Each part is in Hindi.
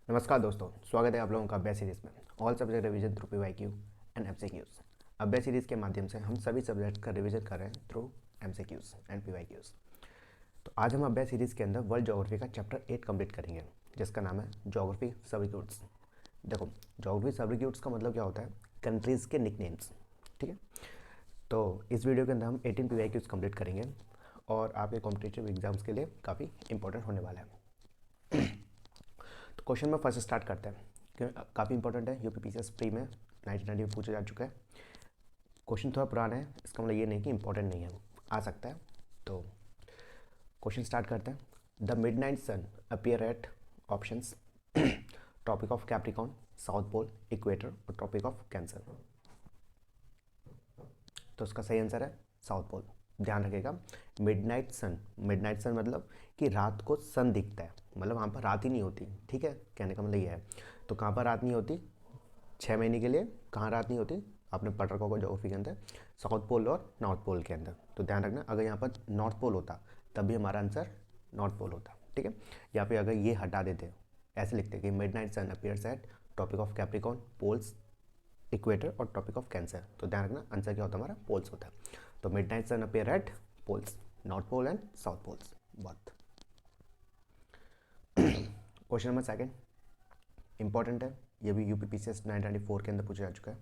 नमस्कार दोस्तों, स्वागत है आप लोगों का अभ्यास सीरीज में। All subject revision through PYQ and MCQs. अभ्यास सीरीज के माध्यम से हम सभी सब्जेक्ट का रिवीजन कर रहे हैं थ्रू एमसीक्यूज एंड पीवाईक्यूज। तो आज हम अभ्यास सीरीज के अंदर वर्ल्ड ज्योग्राफी का चैप्टर 8 कंप्लीट करेंगे, जिसका नाम है ज्योग्राफी सब्जेक्ट्स। देखो, ज्योग्राफी सब्जेक्ट्स का मतलब क्या होता है? कंट्रीज़ के निकनेम्स। ठीक है, तो इस वीडियो के अंदर हम 18 पीवाईक्यूज कंप्लीट करेंगे और आपके कॉम्पिटिटिव एग्जाम्स के लिए काफ़ी इंपॉर्टेंट होने वाला है। तो क्वेश्चन में फर्स्ट स्टार्ट करते हैं, क्योंकि काफ़ी इंपॉर्टेंट है। यूपीपीसीएस प्री में 1990 में पूछा जा चुका है। क्वेश्चन थोड़ा पुराना है, इसका मतलब ये नहीं कि इंपॉर्टेंट नहीं है, आ सकता है। तो क्वेश्चन स्टार्ट करते हैं। The midnight sun appear at options tropic of Capricorn, south pole, equator और ट्रॉपिक ऑफ कैंसर। तो उसका सही आंसर है साउथ पोल। ध्यान रखिएगा, मिडनाइट सन, मिडनाइट सन मतलब कि रात को सन दिखता है, मतलब वहाँ पर रात ही नहीं होती। ठीक है, कहने का मतलब ये है। तो कहाँ पर रात नहीं होती? 6 महीने के लिए कहाँ रात नहीं होती? आपने पढ़ रखा होगा ज्योग्राफी के अंदर, साउथ पोल और नॉर्थ पोल के अंदर। तो ध्यान रखना, अगर यहाँ पर नॉर्थ पोल होता तब भी हमारा आंसर नॉर्थ पोल होता। ठीक है, यहाँ पे अगर ये हटा देते, ऐसे लिखते कि midnight sun appears at topic of Capricorn, poles, equator और टॉपिक ऑफ कैंसर। तो ध्यान रखना, आंसर क्या होता है हमारा? पोल्स होता है। तो midnight sun appear at poles, north pole and south poles both. Question number second important है, ये भी यूपीपीसीएस 1994 के अंदर पूछा जा चुका है।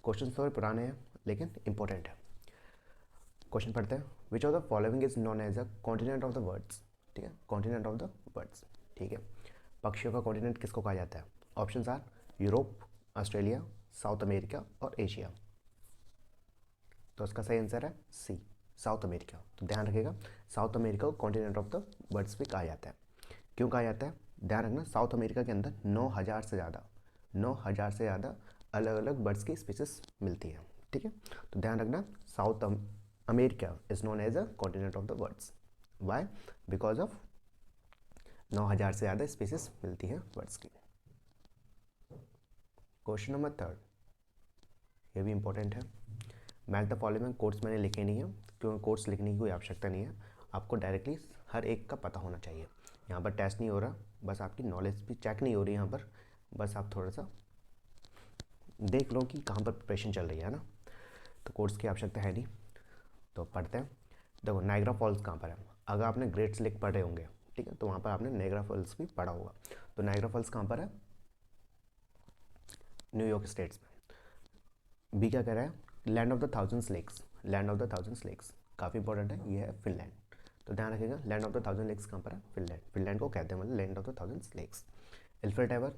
क्वेश्चन थोड़े पुराने हैं लेकिन इंपॉर्टेंट है। क्वेश्चन पढ़ते हैं। Which of the following is known as a continent of the words. ठीक है, कॉन्टिनेंट ऑफ द वर्ड्स। ठीक है, पक्षियों का कॉन्टिनेंट किसको कहा जाता है? Option are Europe, Australia, South America और एशिया। तो इसका सही आंसर है सी, साउथ अमेरिका। तो ध्यान रखिएगा, साउथ अमेरिका को कॉन्टिनेंट ऑफ द बर्ड्स भी कहा जाता है। क्यों कहा जाता है? ध्यान रखना, साउथ अमेरिका के अंदर 9,000 से ज़्यादा अलग अलग बर्ड्स की स्पीसीज मिलती है। ठीक है, तो ध्यान रखना, South America is known as a continent of the birds. Why? Because of 9,000 से ज़्यादा स्पीसीज मिलती हैं बर्ड्स की। क्वेश्चन नंबर थर्ड, ये भी इंपॉर्टेंट है। मैच द फॉलोइंग कोर्स मैंने लिखे नहीं है, क्योंकि कोर्स लिखने की कोई आवश्यकता नहीं है। आपको डायरेक्टली हर एक का पता होना चाहिए। यहाँ पर टेस्ट नहीं हो रहा, बस आपकी नॉलेज भी चेक नहीं हो रही यहाँ पर, बस आप थोड़ा सा देख लो कि कहाँ पर प्रिपरेशन चल रही है ना। तो कोर्स की आवश्यकता है नहीं। तो पढ़ते हैं। देखो, नायग्रा फॉल्स कहाँ पर है? अगर आपने ग्रेट लेक पढ़े होंगे, ठीक है, तो वहाँ पर आपने नायग्रा फॉल्स भी पढ़ा होगा। तो नायग्रा फॉल्स कहाँ पर है? न्यूयॉर्क स्टेट्स में। बी क्या कह रहा है? Land of the thousands lakes, land of the thousands lakes काफ़ी इंपॉर्टेंट है, ये है फिनलैंड। तो ध्यान रखिएगा, land of the thousand lakes कहाँ पर है? फिनलैंड। फिनलैंड को कहते हैं मतलब land of the thousands lakes. Eiffel tower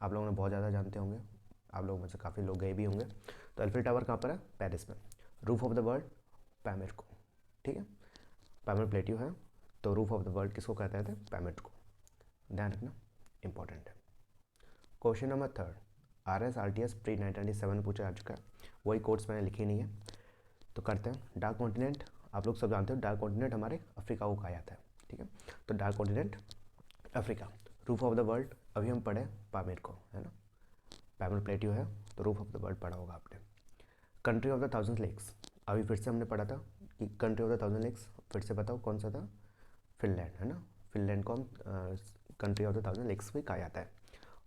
आप लोगों ने बहुत ज़्यादा जानते होंगे, आप लोगों में से काफ़ी लोग गए भी होंगे। तो एल्फिल टावर कहाँ पर है? पेरिस में। रूफ ऑफ द वर्ल्ड, पैमिर को। ठीक है, पैमिर प्लेट्यू है, तो रूफ ऑफ द वर्ल्ड किसको कहते हैं? पैमिर को। ध्यान रखना, इंपॉर्टेंट है। Question number third, RSRTS pre 1997 में पूछा जा चुका है, वही कोर्स मैंने लिखे नहीं है। तो करते हैं। डार्क कॉन्टिनेंट आप लोग सब जानते हो, डार्क कॉन्टिनेंट हमारे अफ्रीका को कहा जाता है। ठीक है, तो dark continent Africa. Roof of the world अभी हम पढ़े पामिर को, है ना, पैमिर प्लेट्यू है, तो रूफ ऑफ द वर्ल्ड पढ़ा होगा आपने। Country of the thousand lakes अभी फिर से हमने पढ़ा था कि country of the thousand lakes, फिर से बताओ कौन सा था? फिनलैंड, है ना। फिनलैंड को हम country of the thousand lakes भी कहा जाता है।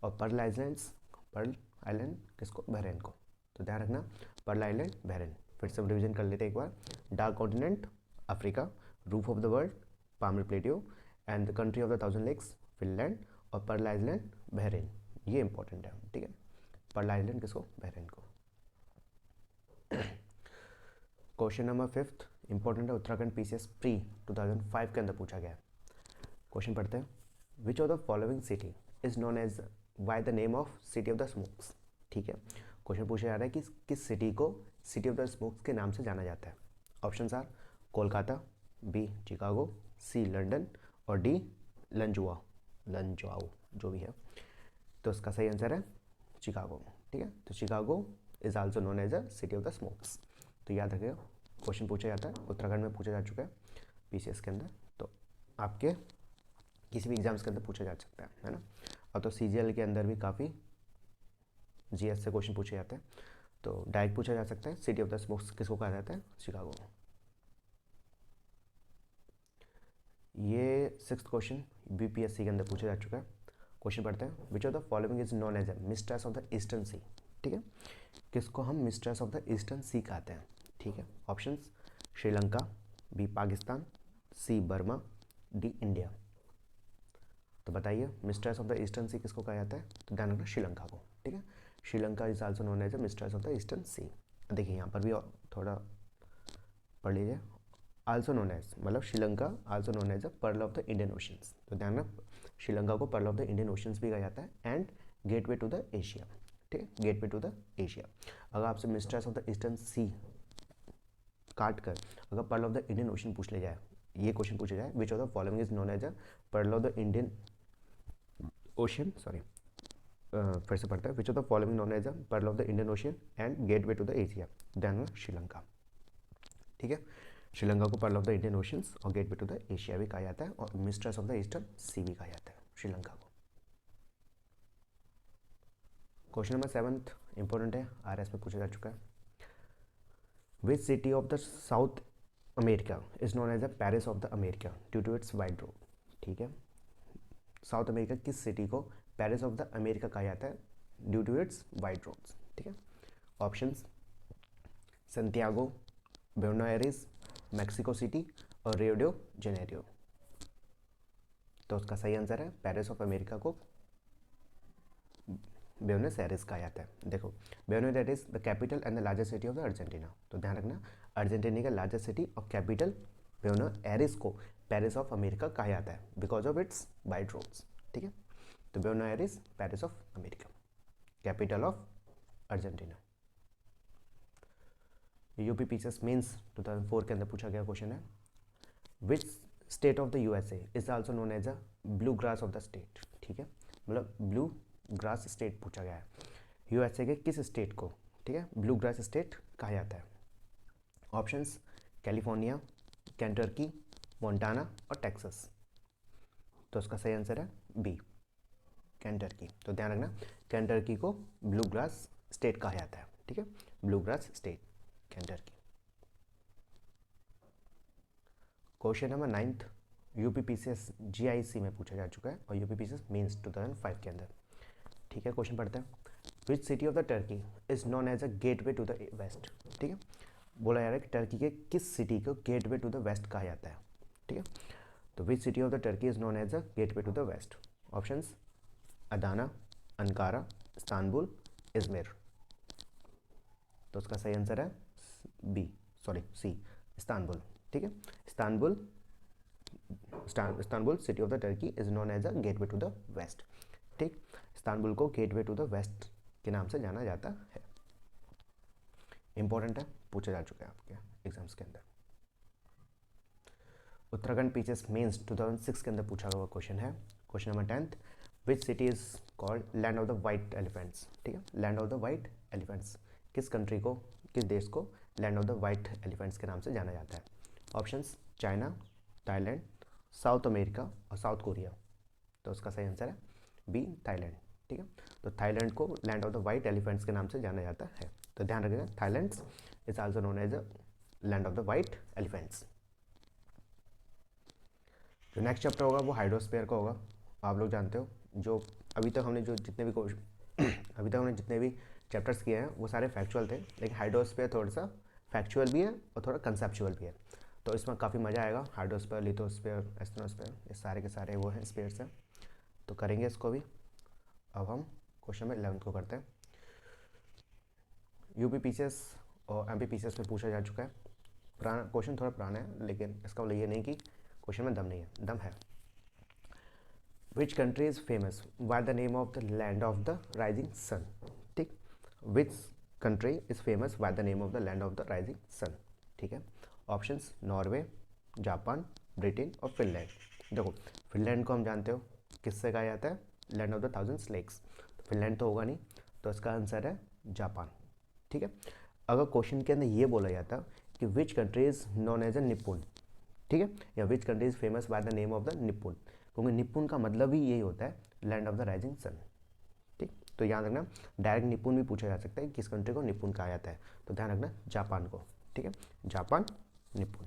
और पर्ल आइलैंड्स, पर्ल आइलैंड किसको? बहरीन को। तो ध्यान रखना, पर्ल आइलैंड बहरीन। फिर से हम रिविजन कर लेते हैं एक बार। Dark continent Africa, roof of the world Pamir plateau, and the country of the thousand lakes Finland, और पर्ल आइलैंड बहरीन। ये इंपॉर्टेंट है, ठीक है। पर्ल आइलैंड किसको? बहरीन को। क्वेश्चन नंबर फिफ्थ इंपॉर्टेंट है, उत्तराखंड पीसीएस प्री 2005 के अंदर पूछा गया है। क्वेश्चन पढ़ते हैं। Which of the following city is known as by the name of city of the smokes. ठीक है, क्वेश्चन पूछा जा रहा है कि किस सिटी को सिटी ऑफ द स्मोक्स के नाम से जाना जाता है। Option are Kolkata, B Chicago, C London और डी लंजुआ, लंजुआओ जो भी है। तो इसका सही आंसर है चिकागो। ठीक है, तो Chicago is also known as a city of the smokes. तो याद रखिएगा, क्वेश्चन पूछा जाता है, उत्तराखंड में पूछा जा चुका है पीसीएस के अंदर, तो आपके किसी भी एग्जाम्स के अंदर पूछा जा सकता है ना। और तो सीजीएल के अंदर भी काफ़ी जीएस से क्वेश्चन पूछे जाते हैं। तो डायरेक्ट पूछा जा सकता है, सिटी ऑफ द स्मोक्स किसको कहा जाता है? शिकागो। ये सिक्स्थ क्वेश्चन बीपीएससी के अंदर पूछा जा चुका है। क्वेश्चन पढ़ते हैं, which of the following is known as a mistress of the eastern sea. ठीक है, किसको हम mistress of the eastern sea कहते हैं। ठीक है, options Sri Lanka, B Pakistan, C Burma, D India. तो बताइए mistress of the eastern sea किसको कहा जाता है, तो ध्यान रखना श्रीलंका को। ठीक है, Sri Lanka is also known as a mistress of the eastern sea. देखिए यहाँ पर भी थोड़ा पढ़ लीजिए, आल्सो नोन एज मतलब Sri Lanka also known as a pearl of the Indian oceans. तो ध्यान रख, श्रीलंका को pearl of the Indian oceans भी कहा जाता है and gateway to the Asia. ठीक है, गेटवे टू द एशिया। अगर आपसे mistress of the eastern sea काट कर अगर pearl of the Indian ocean पूछ ले जाए, ये क्वेश्चन पूछा जाए, which of the following is known as a pearl of the Indian ocean, sorry फिर से पढ़ता है, which of the following known as a pearl of the Indian ocean and gateway to the Asia, ध्यान में श्रीलंका। ठीक है, श्रीलंका को pearl of the Indian oceans और गेटवे टू द एशिया भी कहा जाता है और mistress of the eastern sea भी कहा जाता है श्रीलंका को। क्वेश्चन नंबर 7 इंपॉर्टेंट है, आरएस में पूछा जा चुका है। विच city of the South America is known as the Paris of the America due to its wide road. ठीक है, साउथ अमेरिका किस सिटी को पेरिस ऑफ द अमेरिका कहा जाता है due to its wide roads. ठीक है, options Santiago, Buenos Aires, Mexico City और रियो डी जेनेरियो। तो उसका सही आंसर है पेरिस ऑफ अमेरिका को ब्यूनस एयर्स कहा जाता है। देखो Buenos Aires the capital and the largest city of the Argentina. तो ध्यान रखना, अर्जेंटीना का लार्जेस्ट सिटी और कैपिटल ब्यूनस एयर्स को पेरिस ऑफ अमेरिका कहा जाता है because of its wide roads. ठीक है, तो Buenos Aires Paris of America, capital of Argentina. UP PCS mains 2004 के अंदर पूछा गया क्वेश्चन है, which state of the USA is also known as a blue grass of the state. ठीक है, मतलब ब्लू ग्रास स्टेट पूछा गया है, यूएसए के किस स्टेट को, ठीक है, ब्लू ग्रास स्टेट कहा जाता है। ऑप्शंस कैलिफोर्निया, केंटकी, मोंटाना और टेक्सास। तो उसका सही आंसर है बी केंटकी। तो ध्यान रखना, केंटकी को ब्लू ग्रास स्टेट कहा जाता है। ठीक है, blue grass state Kentucky. Question number 9 UP PCS GIC में पूछा जा चुका है और यूपी पीसीएस मेंस 2005 के अंदर। ठीक है, क्वेश्चन पढ़ते हैं, which city of the Turkey is known as a gateway to the west. ठीक है, बोला जा रहा है कि टर्की के किस सिटी को गेटवे टू द वेस्ट कहा जाता है। ठीक है, तो which city of the Turkey is known as a gateway to the west. Options Adana, Ankara, Istanbul, Izmir. तो उसका सही आंसर है सी इस्तांबुल। ठीक है, Istanbul city of the Turkey is known as a gateway to the west. ठीक, इस्तांबुल को गेटवे टू द वेस्ट के नाम से जाना जाता है। इंपॉर्टेंट है, पूछा जा चुका है आपके एग्जाम्स के अंदर। उत्तराखंड पीसीएस मेंस 2006 के अंदर पूछा हुआ क्वेश्चन है, question number 10 which city is called land of the white elephants. ठीक है, land of the white elephants, किस कंट्री को, किस देश को land of the white elephants के नाम से जाना जाता है। Options China, Thailand, south America और साउथ कोरिया। तो उसका सही आंसर है बी थाईलैंड। ठीक है, तो थाईलैंड को land of the white elephants के नाम से जाना जाता है। तो ध्यान रखिएगा, Thailand is also known as a land of the white elephants. जो नेक्स्ट चैप्टर होगा वो हाइड्रोस्फीयर का होगा। आप लोग जानते हो, जो अभी तक हमने जितने भी चैप्टर्स किए हैं वो सारे फैक्चुअल थे, लेकिन हाइड्रोस्फीयर थोड़ा सा फैक्चुअल भी है और थोड़ा कंसेप्चुअल भी है। तो इसमें काफ़ी मज़ा आएगा। हाइड्रोस्फीयर, लिथोस्फीयर, एस्ट्रोनोस्फीयर, ये सारे के सारे वो हैं स्फीयर्स हैं, तो करेंगे इसको भी। अब हम क्वेश्चन में 11th को करते हैं। यूपी पीसीएस और एमपी पीसीएस में पूछा जा चुका है, पुराना क्वेश्चन, थोड़ा पुराना है, लेकिन इसका मतलब ये नहीं कि क्वेश्चन में दम नहीं है, दम है। Which country is famous by the name of the land of the rising sun. ठीक, which country is famous by the name of the land of the rising sun. ठीक है, ऑप्शंस नॉर्वे, जापान, ब्रिटेन और फिनलैंड। देखो फिनलैंड को हम जानते हो किससे कहा जाता है, लैंड ऑफ द 1000 लेक्स। तो फिनलैंड तो होगा नहीं, तो इसका आंसर है जापान। ठीक है, अगर क्वेश्चन के अंदर ये बोला जाता कि which country is known as a Nippon, ठीक है, या which country is famous by the name of the Nippon, क्योंकि निपुण का मतलब ही यही होता है land of the rising sun. ठीक, तो याद रखना, डायरेक्ट निपुण भी पूछा जा सकता है, किस कंट्री को निपुण कहा जाता है, तो ध्यान रखना जापान को। ठीक है, Japan Nippon,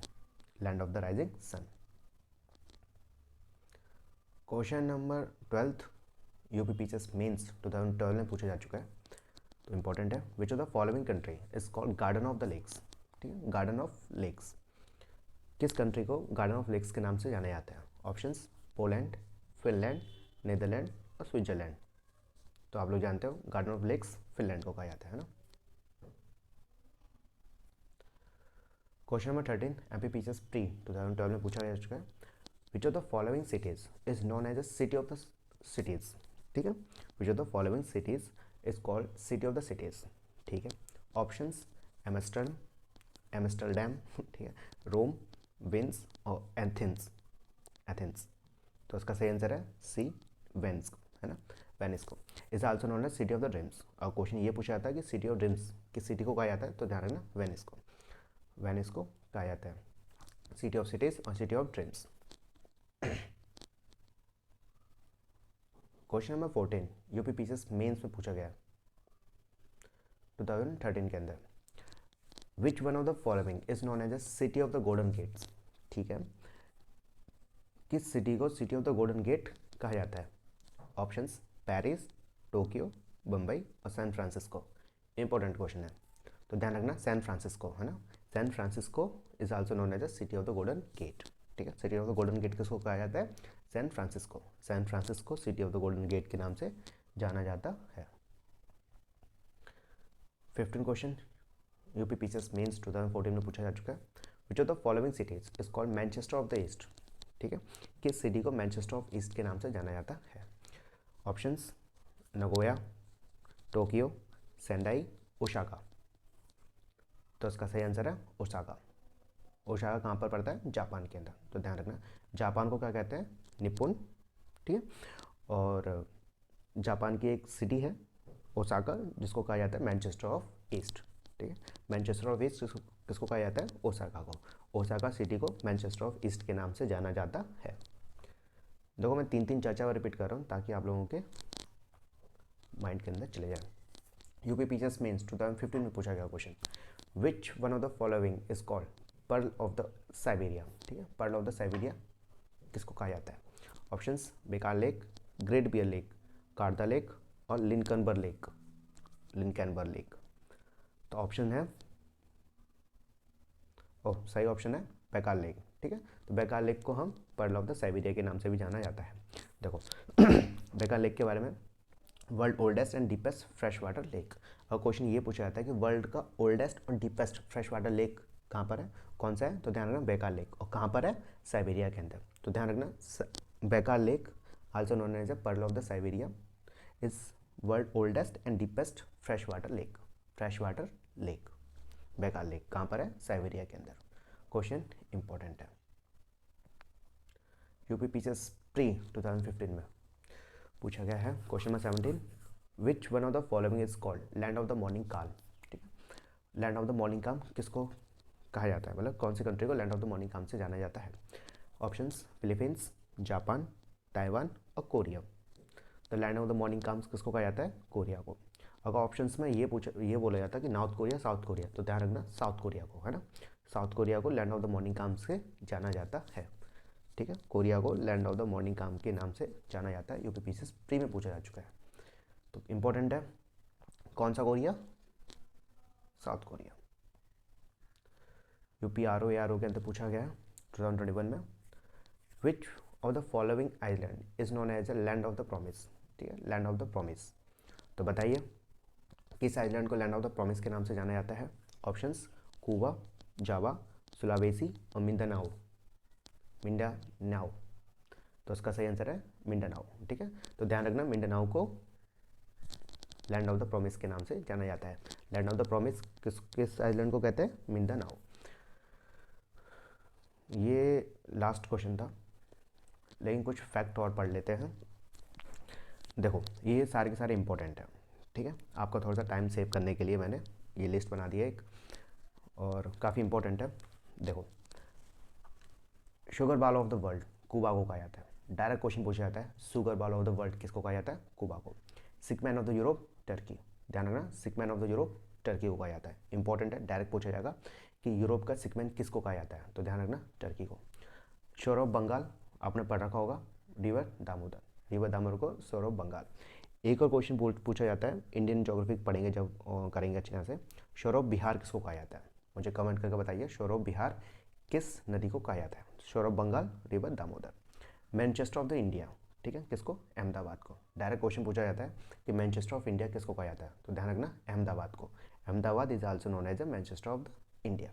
land of the rising sun. Question number 12 UP PCS mains 2012 में पूछा जा चुका है, तो इंपॉर्टेंट है। Which of the following country is called garden of the lakes, ठीक है, गार्डन ऑफ लेक्स, किस कंट्री को गार्डन ऑफ लेक्स के नाम से जाना जाता है? ऑप्शंस पोलैंड, फिनलैंड, नीदरलैंड और स्विट्जरलैंड। तो आप लोग जानते हो गार्डन ऑफ लेक्स फिनलैंड को कहा जाता है ना। क्वेश्चन नंबर 13 एमपीपीसीएस प्री 2012 में पूछा जा चुका है। Which of the following cities is known as a city of the cities, ठीक है, which of the following cities is called city of the cities, ठीक है। ऑप्शंस एम्स्टर्डम, एम्स्टर्डम, ठीक है, रोम, विंस और एथेंस, एथेंस। तो इसका सही आंसर है सी, वेंस, है ना, वेनिस को। Is also known as city of the dreams. और क्वेश्चन ये पूछा जाता है कि सिटी ऑफ ड्रीम्स किस सिटी को कहा जाता है, तो ध्यान रखना वेनिस को, वेनिस को कहा जाता है, सिटी ऑफ सिटीज और city of dreams. Question number 14 UP PCS mains में पूछा गया 2013 के अंदर। Which one of the following is known as a city of the golden gates, ठीक है, किस सिटी को city of the golden gate कहा जाता है? ऑप्शंस पेरिस, टोक्यो, बम्बई और सैन फ्रांसिस्को। इंपॉर्टेंट क्वेश्चन है, तो ध्यान रखना सैन फ्रांसिस्को, है ना, San Francisco is also known as a city of the golden gate, ठीक है। City of the golden gate किसको कहा जाता है? San Francisco, San Francisco city of the golden gate के नाम से जाना जाता है। 15 क्वेश्चन यूपी पीसीएस मेंस 2014 में पूछा जा चुका है। Which of the following cities is called Manchester of the east, ठीक है, किस सिटी को मैनचेस्टर ऑफ ईस्ट के नाम से जाना जाता है? Options Nagoya, Tokyo, Sendai, Osaka. तो इसका सही आंसर है ओसाका। ओसाका कहाँ पर पड़ता है? जापान के अंदर। तो ध्यान रखना जापान को क्या कहते हैं? निपुण, ठीक है। और जापान की एक सिटी है ओसाका जिसको कहा जाता है मैनचेस्टर ऑफ ईस्ट, ठीक है। मैनचेस्टर ऑफ ईस्ट किसको कहा जाता है? ओसाका को। ओसाका सिटी को मैनचेस्टर ऑफ ईस्ट के नाम से जाना जाता है। देखो मैं 3 चर्चा और रिपीट कर रहा हूँ ताकि आप लोगों के माइंड के अंदर चले जाए। यूपी पीसीएस मेंस 2015 में पूछा गया question. Which one of the following is called Perl of the Siberia, ठीक है, पर्ल ऑफ द साइबेरिया किसको कहा जाता है? Options Baikal lake, Great Bear lake, Garda lake और लिंकनबर लेक, लिंकनबर लेक। तो ऑप्शन है सही ऑप्शन है बेकार लेक, ठीक है। तो बेकार लेक को हम पर्ल ऑफ द साइबेरिया के नाम से भी जाना जाता है। देखो बेकार लेक के बारे में, world oldest and deepest fresh water lake. और क्वेश्चन ये पूछा जाता है कि वर्ल्ड का ओल्डेस्ट और डीपेस्ट फ्रेश वाटर लेक कहाँ पर है, कौन सा है? तो ध्यान रखना बेकार लेक। और कहाँ पर है? साइबेरिया के अंदर। तो ध्यान रखना Baikal lake also known as a pearl of the Siberia is world oldest and deepest fresh water lake, fresh water lake Baikal lake कहाँ पर है? साइबेरिया के अंदर। क्वेश्चन इंपॉर्टेंट है। यूपी पीसीएस प्री 2015 में पूछा गया है question number 17। Which one of the following is called land of the morning calm, ठीक है। Land of the morning calm किसको कहा जाता है, मतलब कौन सी कंट्री को land of the morning calm से जाना जाता है? ऑप्शंस फिलीपींस, जापान, ताइवान और कोरिया। तो land of the morning calm किसको कहा जाता है? कोरिया को। अगर ऑप्शंस में ये बोला जाता है कि नॉर्थ कोरिया, साउथ कोरिया, तो ध्यान रखना साउथ कोरिया को, है ना, साउथ कोरिया को land of the morning calm से जाना जाता है, ठीक है। कोरिया को land of the morning calm के नाम से जाना जाता है। यूपी पीसीएस प्री में पूछा जा चुका है, तो इंपॉर्टेंट है। कौन सा Korea? South Korea. UP R O के अंदर पूछा गया है 2021 में। Which of the following island is known as a land of the promise, ठीक है, लैंड ऑफ द प्रॉमिस। तो बताइए किस आइलैंड को लैंड ऑफ द प्रॉमिस के नाम से जाना जाता है? ऑप्शंस कुबा, जावा, सुलावेसी और मिंडानाओ, मिंडानाओ। तो इसका सही आंसर है मिंडानाओ, ठीक है। तो ध्यान रखना मिंडानाओ को लैंड ऑफ द प्रॉमिस के नाम से जाना जाता है। लैंड ऑफ द प्रॉमिस किस आइलैंड को कहते हैं? मिंडानाओ। ये लास्ट क्वेश्चन था, लेकिन कुछ फैक्ट और पढ़ लेते हैं। देखो ये सारे के सारे इंपॉर्टेंट है, ठीक है। आपका थोड़ा सा टाइम सेव करने के लिए मैंने ये लिस्ट बना दी है एक, और काफ़ी इंपॉर्टेंट है। देखो शुगर बाल ऑफ द वर्ल्ड कुबा को कहा जाता है। डायरेक्ट क्वेश्चन पूछा जाता है शुगर बाल ऑफ द वर्ल्ड किसको कहा जाता है? कुबा को। सिक man of the Europe Turkey, ध्यान रखना सिक man of the Europe Turkey को कहा जाता है। इंपॉर्टेंट है, डायरेक्ट पूछा जाएगा कि यूरोप का सिक मैन किसको कहा जाता है, तो ध्यान रखना टर्की को। शोर ऑफ बंगाल आपने पढ़ रखा होगा, रिवर दामोदर, रिवर दामोदर को सोर ऑफ बंगाल। एक और क्वेश्चन पूछा जाता है, इंडियन ज्योग्राफी पढ़ेंगे जब करेंगे अच्छी तरह से, शोर ऑफ बिहार किसको कहा जाता है? मुझे कमेंट करके बताइए, शोर ऑफ बिहार किस नदी को कहा जाता है? Sorrow of Bengal, river Damodar. Manchester of the India, ठीक है, किसको? अहमदाबाद को। डायरेक्ट क्वेश्चन पूछा जाता है कि मैनचेस्टर ऑफ इंडिया किसको कहा जाता है, तो ध्यान रखना अहमदाबाद को। Ahmedabad is also known as the Manchester of the India.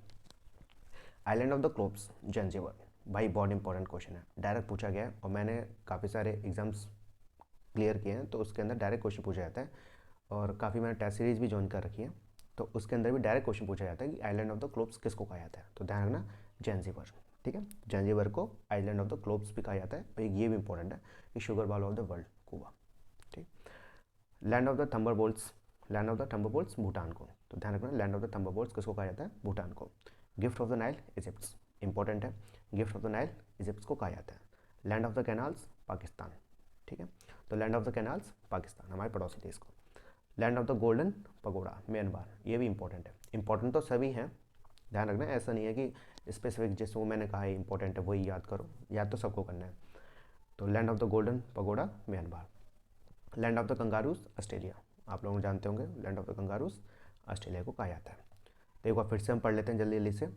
Island of the globes, Zanzibar. भाई बहुत इंपॉर्टेंट क्वेश्चन है, डायरेक्ट पूछा गया है और मैंने काफ़ी सारे एग्जाम्स क्लियर किए हैं, तो उसके अंदर डायरेक्ट क्वेश्चन पूछा जाता है। और काफ़ी मैंने टेस्ट सीरीज भी ज्वाइन कर रखी है, तो उसके अंदर भी डायरेक्ट क्वेश्चन पूछा जाता है कि आइलैंड ऑफ द ग्लोब्स किसको कहा जाता है, तो ध्यान रखना जंजीबर। ठीक है, जंजीबर को आइलैंड ऑफ द ग्लोब्स भी कहा जाता है। और ये भी इंपॉर्टेंट है कि sugar bowl of the world, Cuba. ठीक, land of the thunderbolts, land of the thunderbolts Bhutan को। तो ध्यान रखना लैंड ऑफ द थंबरबोल्ट्स किसको कहा जाता है? भूटान को। Gift of the Nile, Egypt. Important है, gift of the Nile Egypt को कहा जाता है। Land of the canals, Pakistan. ठीक है, तो land of the canals Pakistan, हमारे पड़ोसी देश को। Land of the golden pagoda, Myanmar. ये भी इंपॉर्टेंट है, इंपॉर्टेंट तो सभी हैं, ध्यान रखना, ऐसा नहीं है कि स्पेसिफिक जिसको मैंने कहा है इंपॉर्टेंट है वही याद करो, याद तो सबको करना है। तो land of the golden pagoda, Myanmar. Land of the kangaroos, Australia. आप लोग जानते होंगे land of the kangaroos Australia को कहा जाता है। तो एक बार फिर से हम पढ़ लेते हैं जल्दी जल्दी से।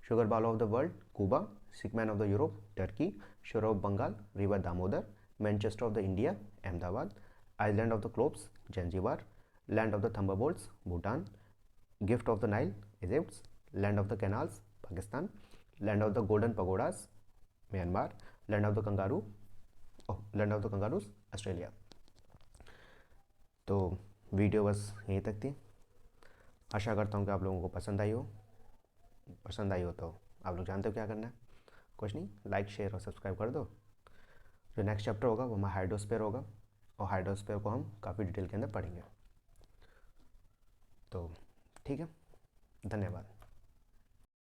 Sugar bowl of the world, Cuba. Sick man of the Europe, Turkey. Sorrow of Bengal, river Damodar. Manchester of the India, Ahmedabad. Island of the globes, Zanzibar. Land of the thunderbolts, Bhutan. Gift of the Nile, Egypt. Land of the canals, Pakistan. Land of the golden pagodas, Myanmar. Land of the kangaroo, land of the kangaroos, Australia. तो वीडियो बस यहीं तक थी, आशा करता हूँ कि आप लोगों को पसंद आई हो। पसंद आई हो तो आप लोग जानते हो क्या करना है, कुछ नहीं, लाइक शेयर और सब्सक्राइब कर दो। जो नेक्स्ट चैप्टर होगा वो हमारा हाइड्रोस्फीयर होगा, और हाइड्रोस्फीयर को हम काफ़ी डिटेल के अंदर पढ़ेंगे। तो ठीक है, धन्यवाद।